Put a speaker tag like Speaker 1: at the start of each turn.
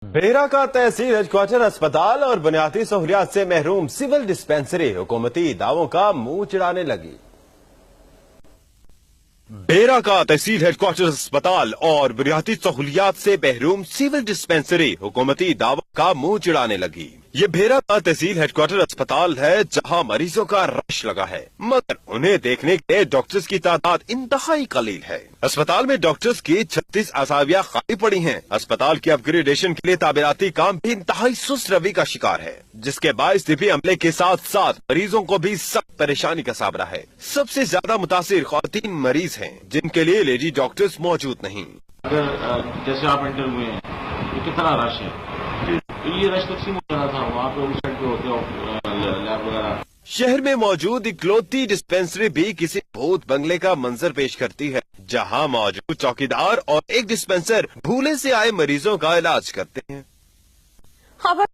Speaker 1: बेहरा का तहसील हेडक्वार्टर अस्पताल और बुनियादी सहूलियात से महरूम सिविल डिस्पेंसरी हुकूमती दावों का मुंह चिढ़ाने लगी। बेहरा का तहसील हेडक्वार्टर अस्पताल और बुनियादी सहूलियात से महरूम सिविल डिस्पेंसरी हुकूमती दावों का मुंह चिढ़ाने लगी। ये बेहरा का तहसील हेडक्वार्टर अस्पताल है जहां मरीजों का रश लगा है, मगर उन्हें देखने के लिए डॉक्टर्स की तादाद इंतहाई कलील है। अस्पताल में डॉक्टर्स की 36 असावियां खाली पड़ी हैं। अस्पताल की अपग्रेडेशन के लिए तामीराती काम भी इंतहाई सुस्त रवि का शिकार है, जिसके बायस तिब्बी अमले के साथ साथ मरीजों को भी सख्त परेशानी का सामना है। सबसे ज्यादा मुतासिर ख्वातीन मरीज हैं, जिनके लिए लेडी डॉक्टर्स मौजूद नहीं।
Speaker 2: अगर जैसे आप इंटर हुए हैं तो कितना रश है, तो ये रश तकसीम हो रहा था, वहाँ पे उस साइड पे होते हो लैब वगैरह।
Speaker 1: शहर में मौजूद इकलौती डिस्पेंसरी भी किसी भूत बंगले का मंजर पेश करती है, जहां मौजूद चौकीदार और एक डिस्पेंसर भूले से आए मरीजों का इलाज करते हैं।